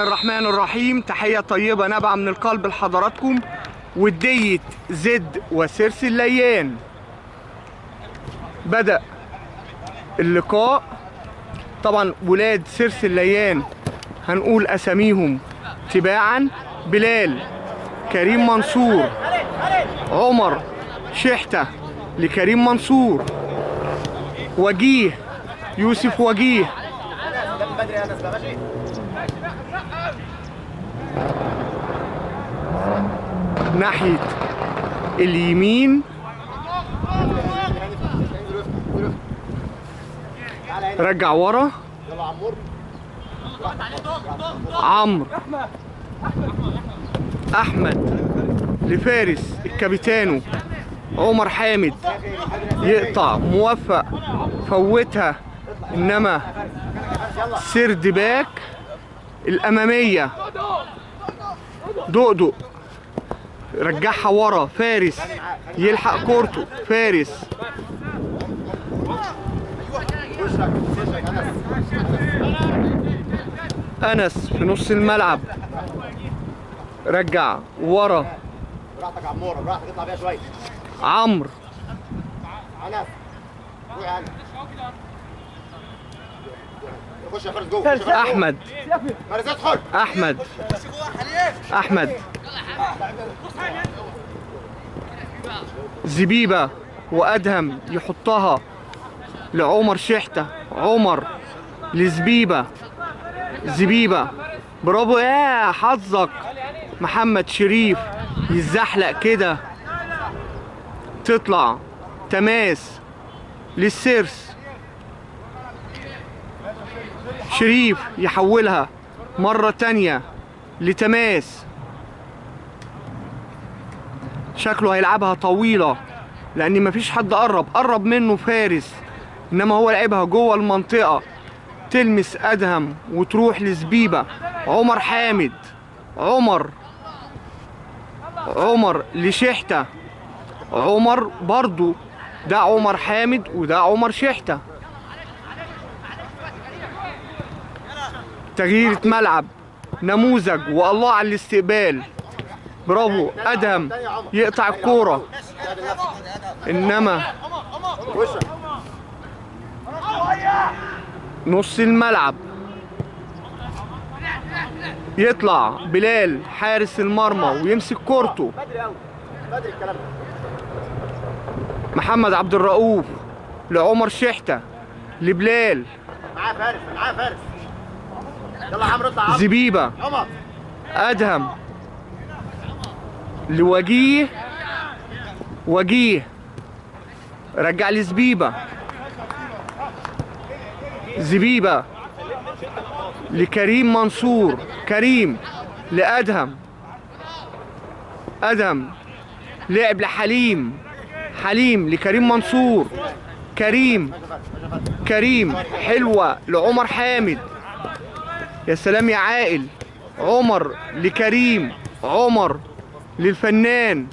الرحمن الرحيم. تحية طيبة نابعة من القلب لحضراتكم. ودية زد وسرس الليان بدأ اللقاء. طبعا ولاد سرس الليان هنقول أساميهم تباعا: بلال كريم منصور، عمر شحتة لكريم منصور، وجيه يوسف وجيه، ناحية اليمين رجع ورا عمرو احمد لفارس الكابيتانو عمر حامد، يقطع موفق فوتها، انما سرد باك الاماميه دقدق رجعها ورا، فارس يلحق كورته، فارس انس في نص الملعب رجع ورا، براحتك يا عموره، براحتك اطلع بيها شويه. عمرو انس روح يا انس، خش يا فارس جوه. احمد فارس ادخل. احمد زبيبه وادهم يحطها لعمر شحته، عمر لزبيبه، زبيبه برافو يا حظك. محمد شريف يتزحلق كده، تطلع تماس للسرس، شريف يحولها مرة تانية لتماس، شكله هيلعبها طويلة لأن مفيش حد قرب منه فارس، إنما هو لعبها جوه المنطقة تلمس أدهم وتروح لزبيبة. عمر حامد، عمر لشحتة، عمر برضو، ده عمر حامد وده عمر شحتة. تغييرة ملعب نموذج، والله على الاستقبال، برافو أدهم يقطع الكورة، إنما نص الملعب يطلع بلال حارس المرمى ويمسك كورته. محمد عبد الرؤوف لعمر شحتة لبلال، معاه فارس يلا يا عمرو اطلع يا عمرو. زبيبة عمر أدهم لوجيه، وجيه رجع لزبيبة، زبيبة لكريم منصور، كريم لأدهم، أدهم لعب لحليم، حليم لكريم منصور، كريم حلوة لعمر حامد، يا سلام يا عائل، عمر لكريم، عمر للفنان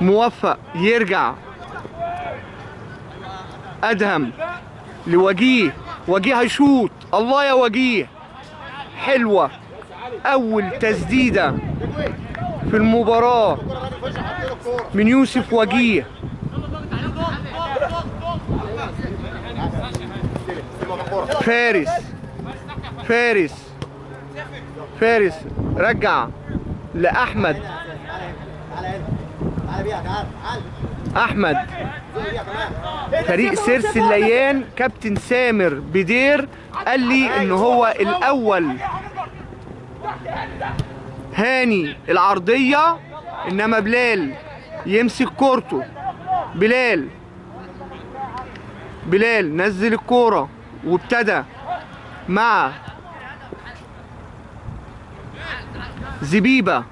موفق، يرجع أدهم لوجيه، وجيه هيشوط، الله يا وجيه، حلوة أول تسديدة في المباراة من يوسف وجيه. فارس رجع لأحمد، أحمد فريق سرس الليان كابتن سامر بدير قال لي إن هو الأول، هاني العرضية، إنما بلال يمسك كورته، بلال نزل الكورة وابتدى مع زبيبة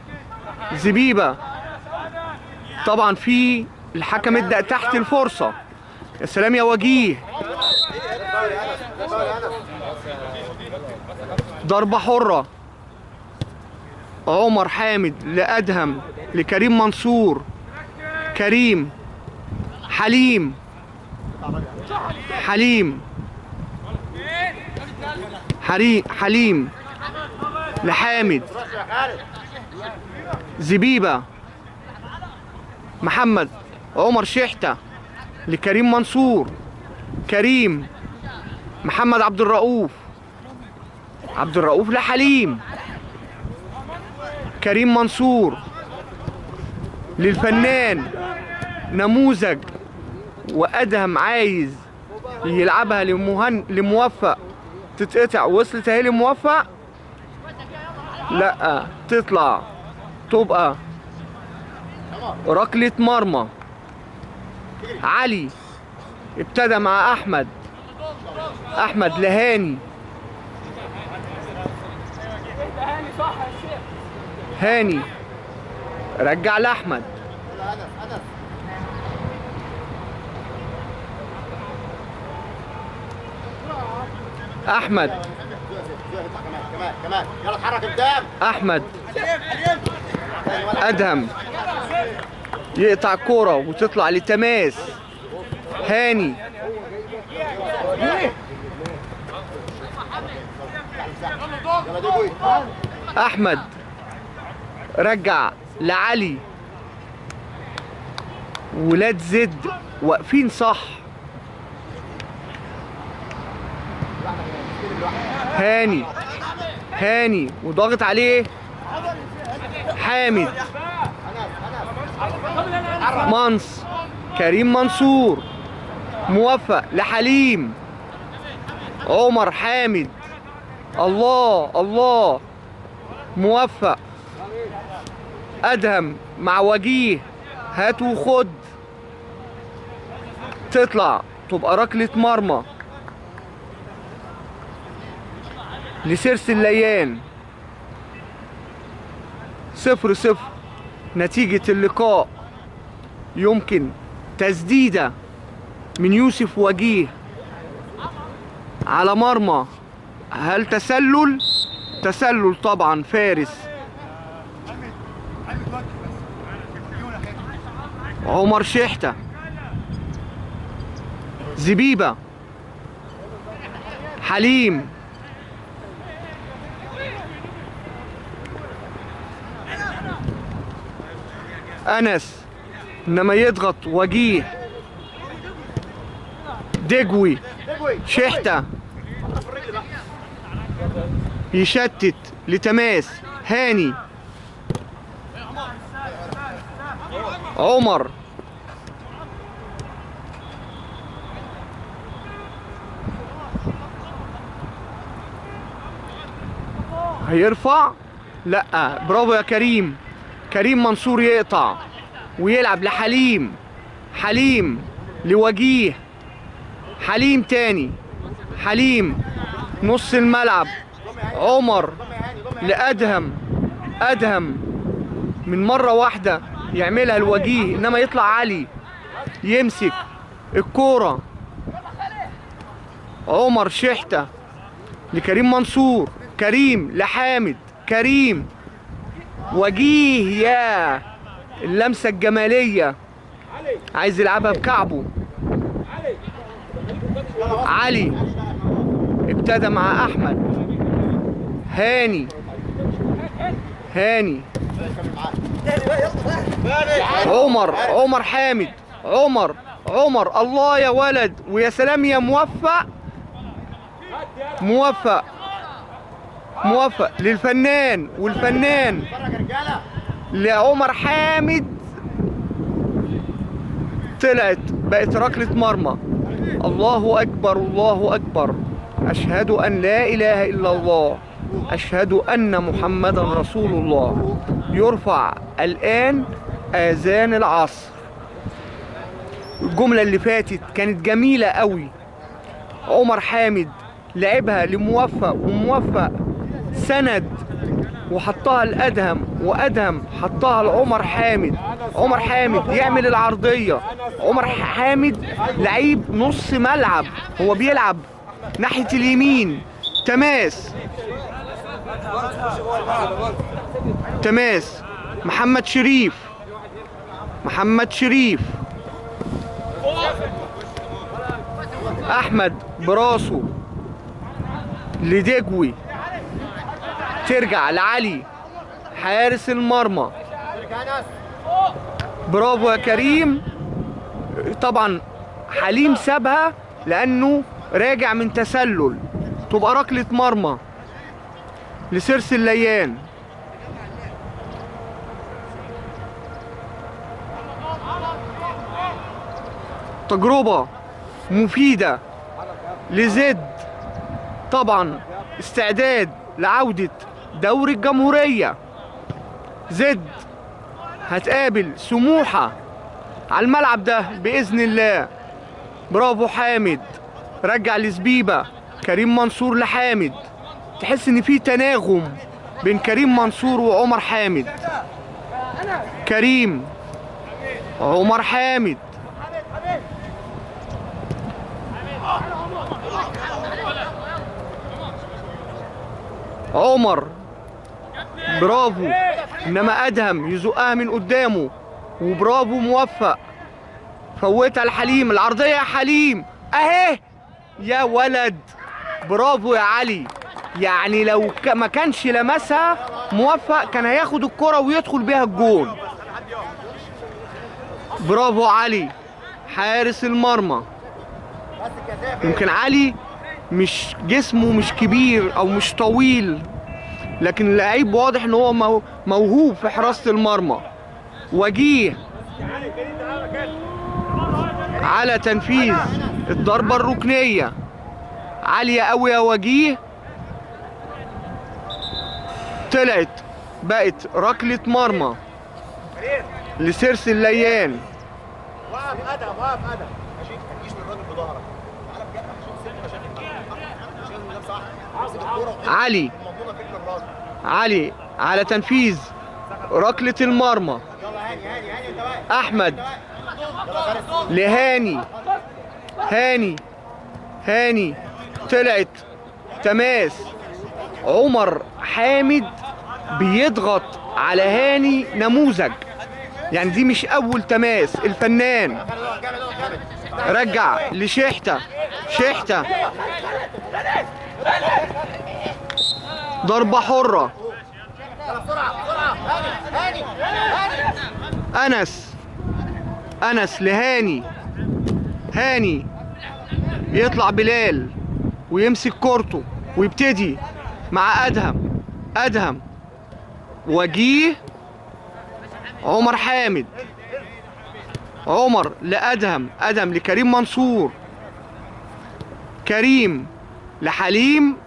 طبعا في الحكم ادى تحت الفرصة، يا سلام يا وجيه، ضربة حرة، عمر حامد لأدهم لكريم منصور، كريم حليم حليم لحامد. زبيبة محمد. عمر شحتة لكريم منصور. كريم محمد عبد الرؤوف. عبد الرؤوف لحليم. كريم منصور للفنان نموذج وادهم عايز يلعبها لموفق، تتقطع. وصلت اهي لموفق، لا تطلع تبقى ركلة مرمى. علي ابتدى مع احمد. احمد لهاني. هاني رجع لاحمد. احمد. كمان يلا اتحرك قدام. احمد. ادهم يقطع الكوره وتطلع لتماس. هاني. احمد رجع لعلي. ولاد زد واقفين صح. هاني وضاغط عليه حامد. منص. كريم منصور. موفق لحليم. عمر حامد. الله موفق. ادهم مع وجيه. هات وخد، تطلع تبقى ركلة مرمى لسيرس الليان. 0-0 نتيجة اللقاء. يمكن تسديدة من يوسف وجيه على مرمى. هل تسلل؟ تسلل طبعا. فارس. عمر شحتة. زبيبة. حليم. أنس، إنما يضغط وجيه. دجوي. شحتة يشتت لتماس. هاني. عمر. هيرفع؟ لا. برافو يا كريم. كريم منصور يقطع ويلعب لحليم. حليم لوجيه. حليم تاني. حليم نص الملعب. عمر لأدهم. أدهم من مرة واحدة يعملها الوجيه، إنما يطلع علي يمسك الكورة. عمر شحتة لكريم منصور. كريم لحامد. كريم. وجيه يا اللمسة الجمالية، عايز يلعبها بكعبه. علي ابتدى مع أحمد. هاني. عمر حامد. عمر الله يا ولد، ويا سلام يا موفق للفنان، والفنان لعمر حامد. طلعت بقت ركلة مرمى. الله أكبر. أشهد أن لا إله إلا الله. أشهد أن محمدا رسول الله. يرفع الآن آذان العصر. الجملة اللي فاتت كانت جميلة قوي. عمر حامد لعبها لموفق، وموفق سند وحطها لأدهم، وأدهم حطها لعمر حامد. عمر حامد يعمل العرضية. عمر حامد لعيب نص ملعب، هو بيلعب ناحية اليمين. تماس. محمد شريف. أحمد براسه. لدجوي، ترجع لعلي حارس المرمى. برافو يا كريم. طبعا حليم سابها لانه راجع من تسلل، تبقى ركلة مرمى لسيرس الليان. تجربة مفيدة لزد، طبعا استعداد لعودة دوري الجمهورية. زد هتقابل سموحة على الملعب ده بإذن الله. برافو حامد، رجع لزبيبة. كريم منصور لحامد، تحس ان في تناغم بين كريم منصور وعمر حامد. كريم، عمر حامد، عمر، برافو. انما ادهم يزقها من قدامه، وبرافو موفق. فوتها لحليم، العرضية يا حليم اهي يا ولد. برافو يا علي، يعني لو ما كانش لمسها موفق كان هياخد الكرة ويدخل بيها الجون. برافو علي حارس المرمى. يمكن علي مش جسمه مش كبير او مش طويل، لكن اللعيب واضح ان هو موهوب في حراسة المرمى. وجيه على تنفيذ الضربة الركنية، عالية قوي يا وجيه، طلعت بقت ركلة مرمى لسيرس الليان. وقف ادهم، وقف ادهم، ماشي، ما تجيش للراجل بظهرك. تعالى بجد عشان علي، علي على تنفيذ ركلة المرمى. احمد لهاني، هاني طلعت تماس. عمر حامد بيضغط على هاني نموذج، يعني دي مش اول تماس. الفنان رجع لشحتة، ضربة حرة. انس لهاني، هاني يطلع بلال ويمسك كورته ويبتدي مع ادهم وجيه. عمر حامد، عمر لادهم، ادهم لكريم منصور، كريم لحليم،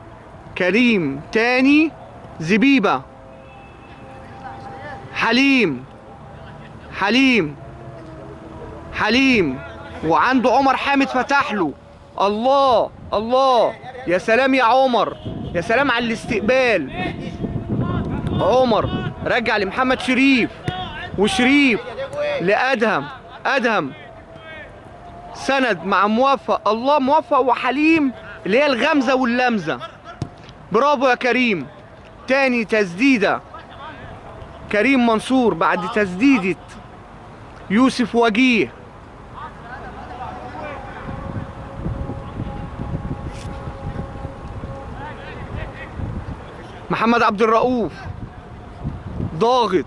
كريم تاني زبيبة، حليم وعنده عمر حامد فتح له. الله يا سلام يا عمر، يا سلام على الاستقبال. عمر رجع لمحمد شريف، وشريف لادهم، سند مع موفق. الله، موفق وحليم اللي هي الغمزة واللمزة. برافو يا كريم. تاني تسديدة كريم منصور بعد تسديدة يوسف وجيه. محمد عبد الرؤوف ضاغط،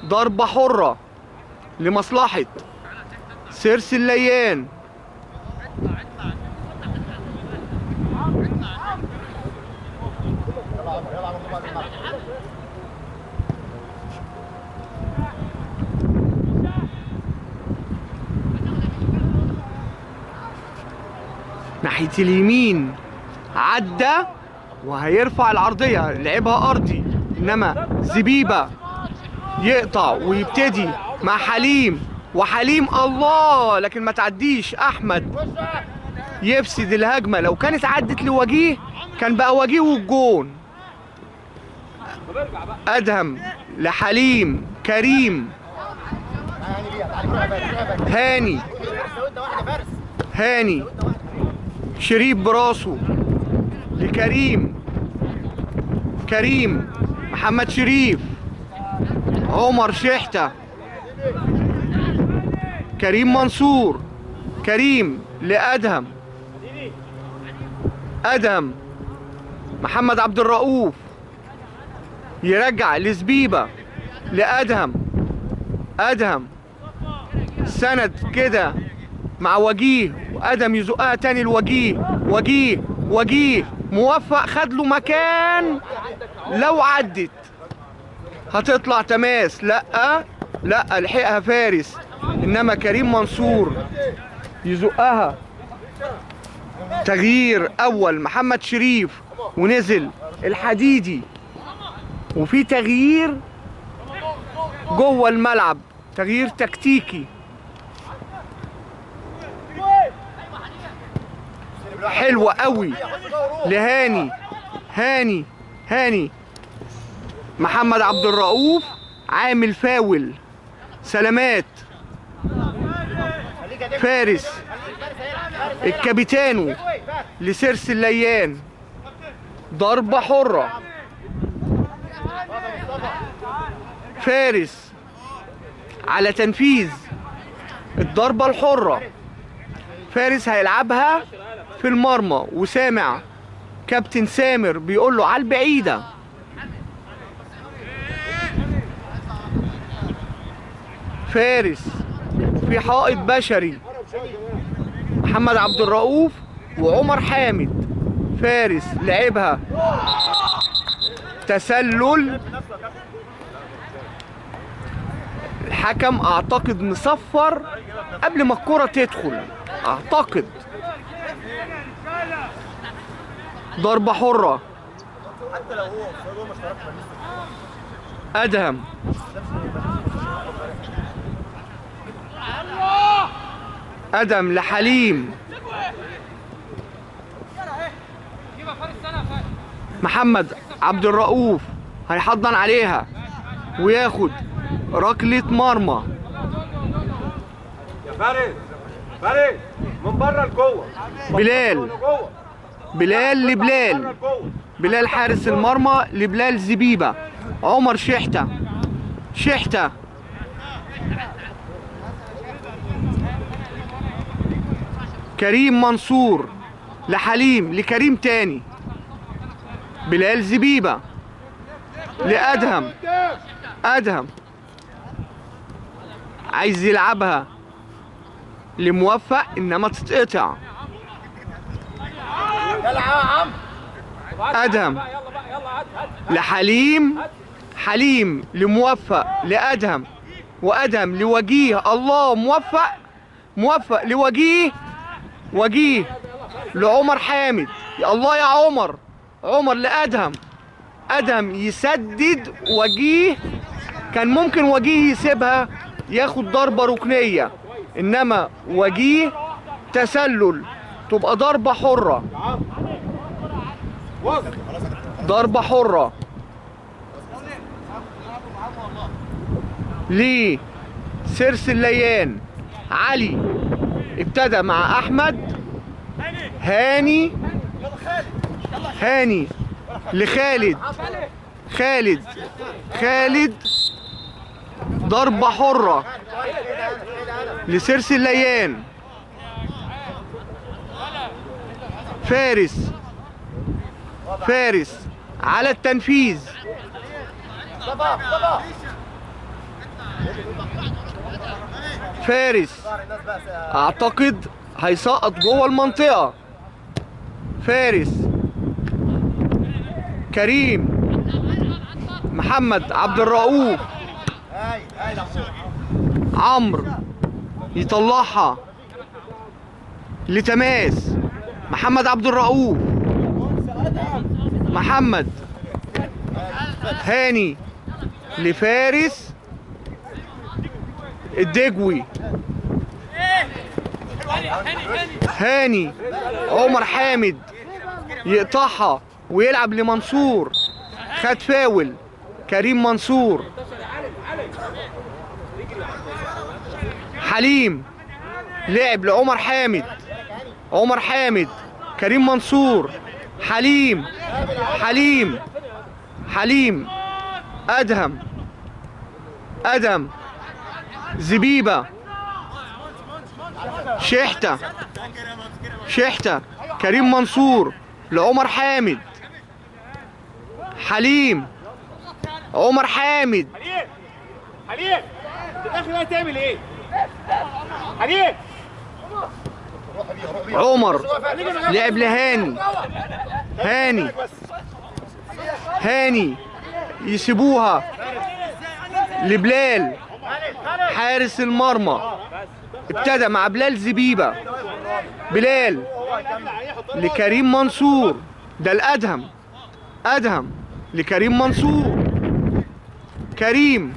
ضربة حرة لمصلحة سيرس الليان. ناحية اليمين عدى وهيرفع العرضية، لعبها أرضي، إنما زبيبة يقطع ويبتدي مع حليم، وحليم الله، لكن ما تعديش. أحمد يفسد الهجمة، لو كانت عدت لوجيه كان بقى وجيه والجون. أدهم لحليم، كريم، هاني شريف براسه لكريم، محمد شريف، عمر شحتة، كريم منصور، كريم لأدهم، محمد عبد الرؤوف يرجع لزبيبة لأدهم. أدهم سند كده مع وجيه، وأدهم يزقها تاني لوجيه. وجيه موفق، خد له مكان، لو عدت هتطلع تماس. لا لحقها فارس، انما كريم منصور يزقها. تغيير اول محمد شريف ونزل الحديدي، وفي تغيير جوه الملعب، تغيير تكتيكي حلوة قوي لهاني. هاني محمد عبد الرؤوف عامل فاول. سلامات فارس الكابيتانو لسيرس الليان. ضربة حرة. فارس على تنفيذ الضربة الحرة. فارس هيلعبها في المرمى، وسامع كابتن سامر بيقول له على البعيدة. فارس في حائط بشري، محمد عبد الرؤوف وعمر حامد. فارس لعبها تسلل. الحكم اعتقد مصفر قبل ما الكرة تدخل، اعتقد. ضربة حرة. أدهم لحليم. محمد عبد الرؤوف هيحضن عليها وياخد ركلة مرمى. يا فارس من بره لجوه. بلال حارس المرمى لبلال زبيبة. عمر شحتة كريم منصور لحليم لكريم تاني. بلال زبيبة لأدهم. عايز يلعبها لموفق، انما تتقطع. أدهم لحليم. حليم لموفق لأدهم، وأدهم لوجيه. الله، موفق وجيه لعمر حامد. يا الله يا عمر لأدهم. أدهم يسدد. وجيه كان ممكن وجيه يسيبها ياخد ضربة ركنية، انما وجيه تسلل، تبقى ضربة حرة. ضربة حرة ليه سيرس الليان. علي ابتدى مع احمد. هاني لخالد. خالد ضربة حرة لسيرس الليان. فارس على التنفيذ. فارس اعتقد هيسقط جوه المنطقة. فارس كريم محمد عبد الرؤوف. عمرو يطلعها لتماس. محمد عبد الرؤوف. محمد هاني لفارس الدجوي. هاني عمر حامد يقطعها ويلعب لمنصور. خد فاول كريم منصور. حليم لعب لعمر حامد. كريم منصور. حليم أدهم زبيبة. شحتة كريم منصور لعمر حامد. حليم. عمر حامد. حليم حليم تدخل بقى تعمل ايه؟ حليم عمر لعب لهاني. هاني. هاني يسيبوها لبلال حارس المرمى. ابتدى مع بلال زبيبة. بلال لكريم منصور. ده الأدهم. أدهم لكريم منصور. كريم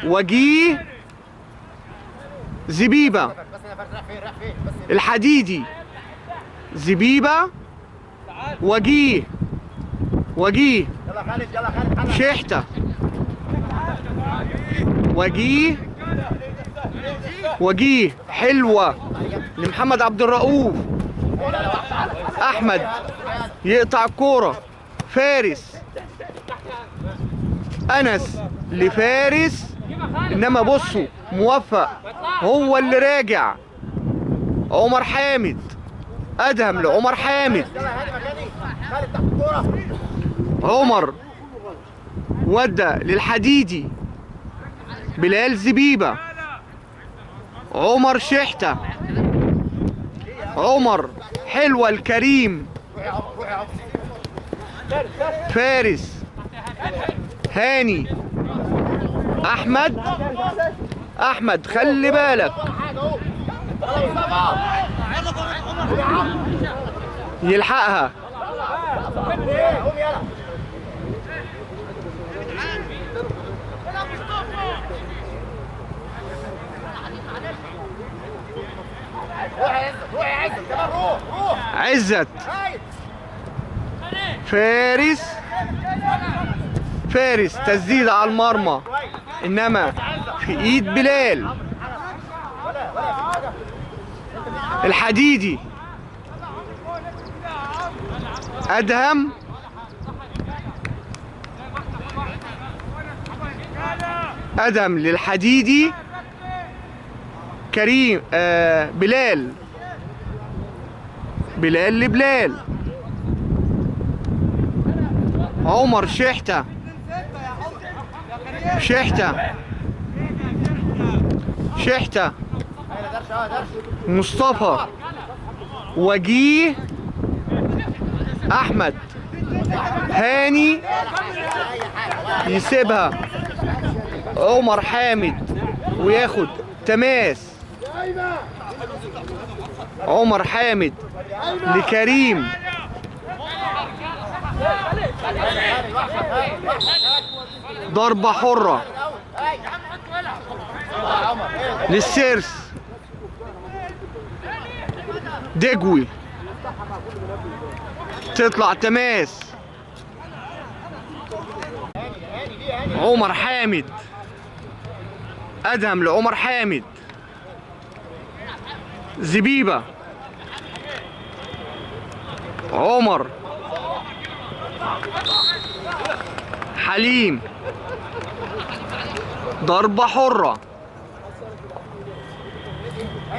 وجيه زبيبة. الحديدي. زبيبة وجيه. وجيه يلا خالد يلا خالد شحتة. وجيه. وجيه حلوة لمحمد عبد الرؤوف. أحمد يقطع الكورة. فارس. أنس لفارس. إنما بصوا موفق هو اللي راجع. عمر حامد. أدهم لعمر حامد. يلا هادي مكاني خالد تحت الكوره. عمر ودى للحديدي. بلال زبيبة. عمر شحتة. عمر حلوة الكريم. فارس. هاني. أحمد. أحمد خلي بالك. يلحقها. عزت. فارس. فارس تسديدة على المرمى انما في ايد بلال. الحديدي. ادهم. ادهم للحديدي. كريم بلال. بلال لبلال. عمر شحتة. شحتة. شحتة. مصطفى. وجيه. احمد. هاني يسيبها. عمر حامد وياخد تماس. عمر حامد لكريم. ضربة حرة للسيرس. دجوي تطلع تماس. عمر حامد. أدهم لعمر حامد. زبيبة. عمر. حليم. ضربة حرة.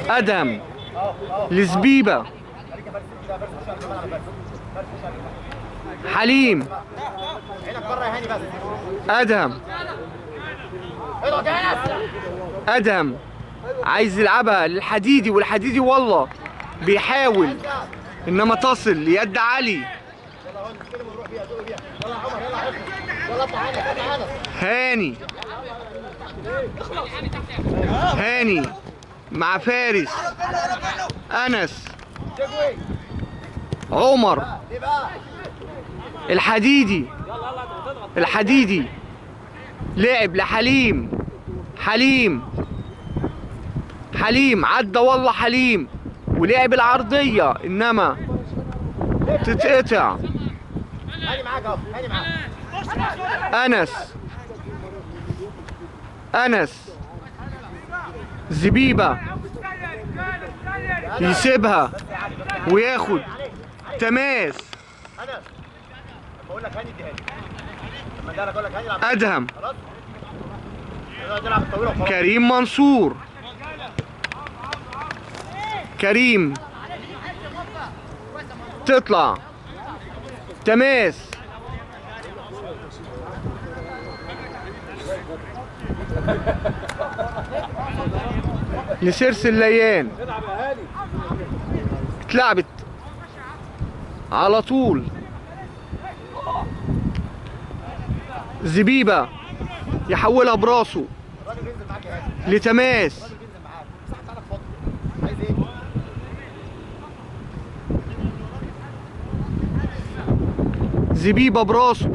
أدهم لزبيبة. حليم. أدهم. أدهم عايز يلعبها للحديدي والحديدي والله بيحاول إنما تصل ليد علي. هاني. هاني مع فارس. أنس. عمر. الحديدي. الحديدي لعب لحليم. حليم. حليم عدى والله حليم ولعب العرضية انما تتقطع. هاني معاك اهو هاني معاك. أنس. أنس. زبيبة يسيبها وياخد تماس. انا بقول لك هاني اديها لي. لما اديها لك اقول لك هاني العب. أدهم. خلاص نلعب الطويله وخلاص. كريم منصور. كريم تطلع تماس. لسرس الليان، اتلعبت على طول. زبيبة يحولها براسه لتماس. زبيبة براسه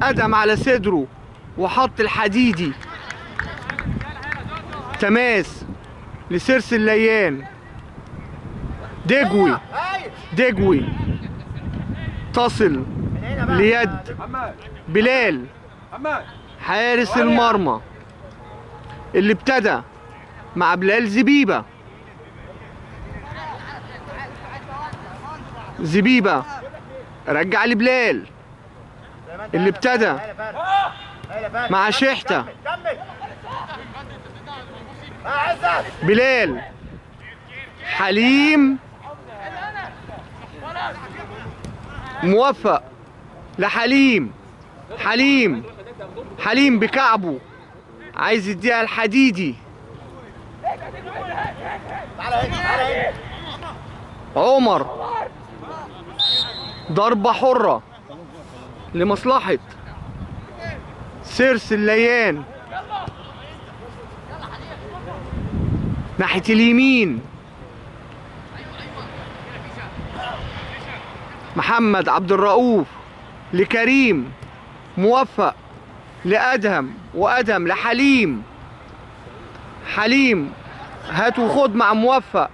قدم على صدره وحط الحديدي. تماس لسرس الليان. دجوي دجوي تصل ليد بلال حارس المرمى اللي ابتدى مع بلال زبيبة. زبيبة رجع لبلال اللي ابتدى مع شحتة. بلال حليم موفق لحليم. حليم بكعبه عايز يديها الحديدي. عمر ضربة حرة لمصلحة سرس الليان ناحية اليمين. محمد عبد الرؤوف لكريم موفق لأدهم وأدهم لحليم. حليم هات وخد مع موفق.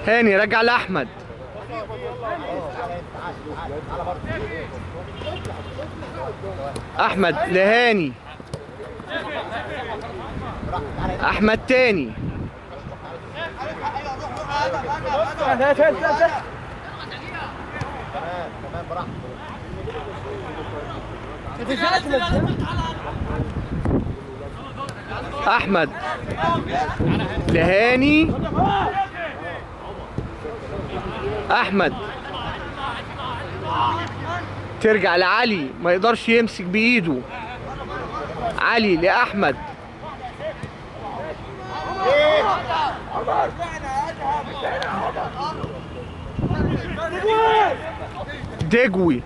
هاني رجع لأحمد. أحمد لهاني. أحمد تاني. أحمد لهاني. أحمد ترجع لعلي، ما يقدرش يمسك بإيده. علي لأحمد. دجوي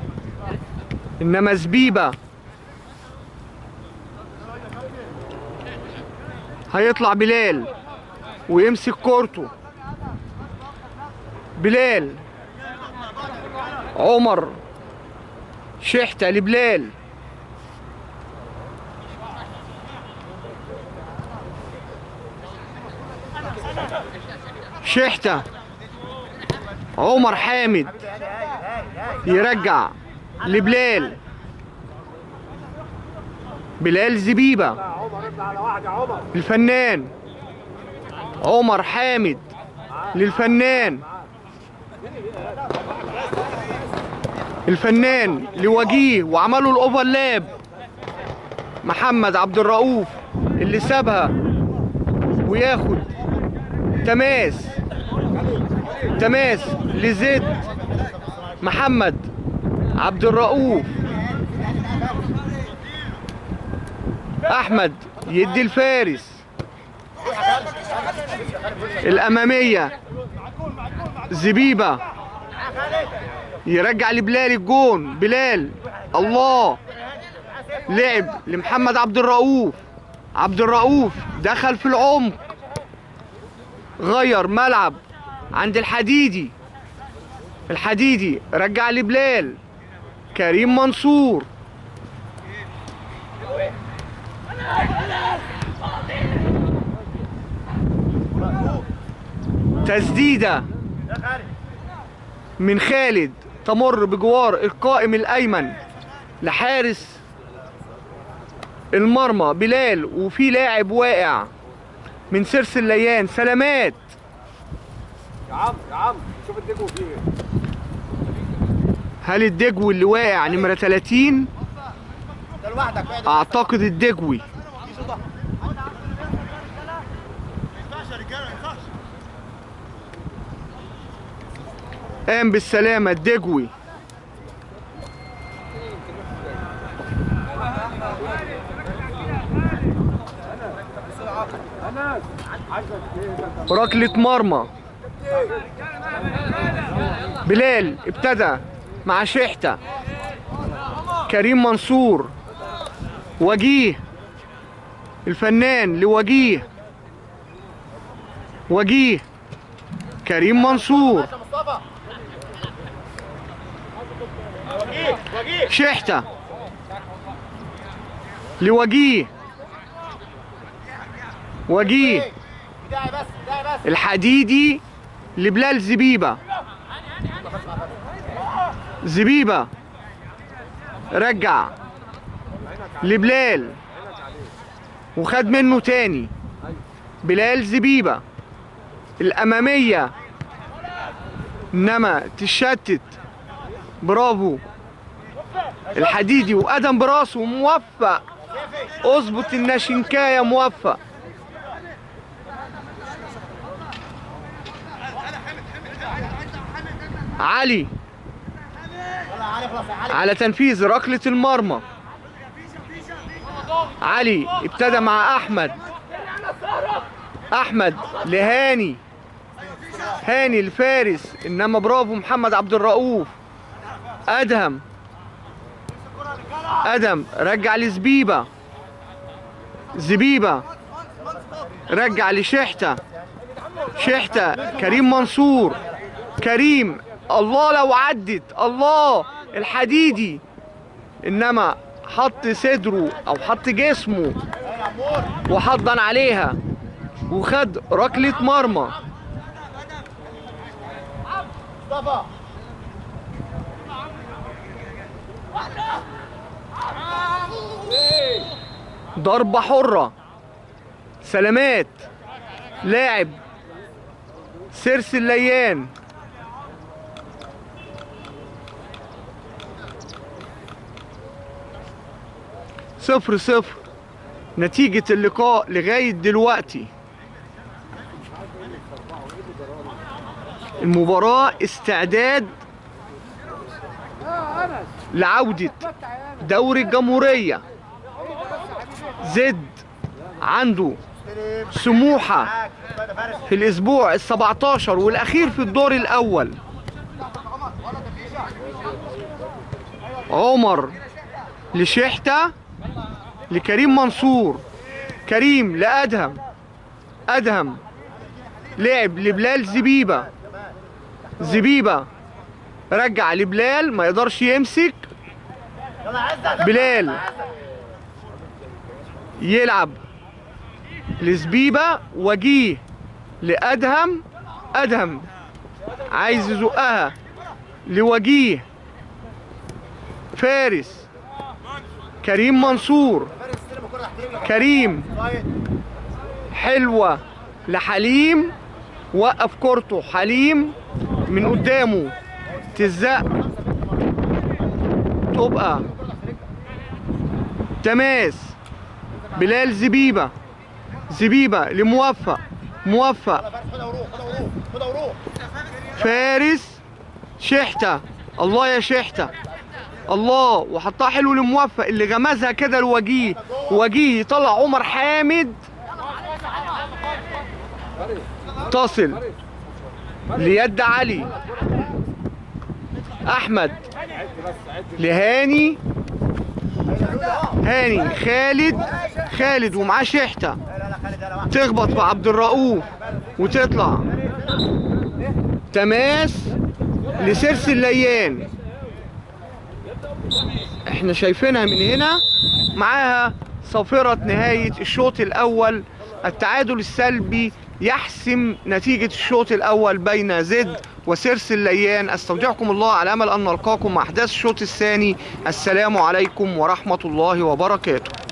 إنما زبيبة هيطلع بلال ويمسك كورته. بلال عمر شحتة لبلال. شحتة عمر حامد يرجع لبلال. بلال زبيبة. الفنان عمر حامد للفنان. الفنان لوجيه وعملوا الاوفرلاب. محمد عبد الرؤوف اللي سابها وياخد تماس لزيد. محمد عبد الرؤوف. احمد يدي الفارس. الامامية زبيبة يرجع لبلال الجون. بلال الله لعب لمحمد عبد الرؤوف. عبد الرؤوف دخل في العمق، غير ملعب عند الحديدي. الحديدي رجع لبلال. كريم منصور تسديدة من خالد تمر بجوار القائم الأيمن لحارس المرمى بلال، وفي لاعب واقع من سرس الليان. سلامات يا عم شوف الدجو فيه ايه. هل الدجوي اللي واقع نمرة 30؟ ده لوحدك. اعتقد الدجوي. قام بالسلامة الدجوي. ركلة مرمى. بلال ابتدى مع شحتة. كريم منصور. وجيه الفنان لوجيه. وجيه كريم منصور. شحتة لوجيه. وجيه الحديدي لبلال زبيبة. زبيبة رجع لبلال وخد منه تاني. بلال زبيبة الأمامية إنما تشتت. برافو الحديدي وقدم براسه موفق. اظبط الناشنكاية موفق. علي على تنفيذ ركلة المرمى. علي ابتدى مع أحمد. أحمد لهاني. هاني الفارس إنما برافو محمد عبد الرؤوف. أدهم. أدهم رجع لزبيبة. زبيبة رجع لشحتة. شحتة كريم منصور. كريم الله لو عدت. الله الحديدي انما حط صدره او حط جسمه وحضن عليها وخد ركلة مرمى. ضربة حرة. سلامات لاعب سيرس الليان. صفر صفر نتيجة اللقاء لغاية دلوقتي. المباراة استعداد لعودة دوري الجمهورية. زد عنده سموحة في الأسبوع ال17 والأخير في الدور الأول. عمر لشحتة لكريم منصور. كريم لأدهم. أدهم لعب لبلال زبيبة. زبيبة رجع لبلال ما يقدرش يمسك. بلال يلعب لزبيبة. وجيه لأدهم. أدهم عايز يزقها لوجيه. فارس كريم منصور. كريم حلوة لحليم. وقف كورته حليم من قدامه تزق تبقى تماس. بلال زبيبة. زبيبة لموفق. موفق فارس. شحتة الله يا شحتة. الله وحطها حلو لموفق اللي غمزها كده لوجيه. وجيه يطلع عمر حامد. تصل ليد علي. احمد لهاني. هاني خالد. خالد ومعاه شحتة تخبط في عبد الرؤوف وتطلع تماس لسيرس الليان. احنا شايفينها من هنا معاها صافرة نهاية الشوط الأول. التعادل السلبي يحسم نتيجة الشوط الأول بين زد وسيرس الليان. استودعكم الله على أمل أن نلقاكم مع أحداث الشوط الثاني. السلام عليكم ورحمة الله وبركاته.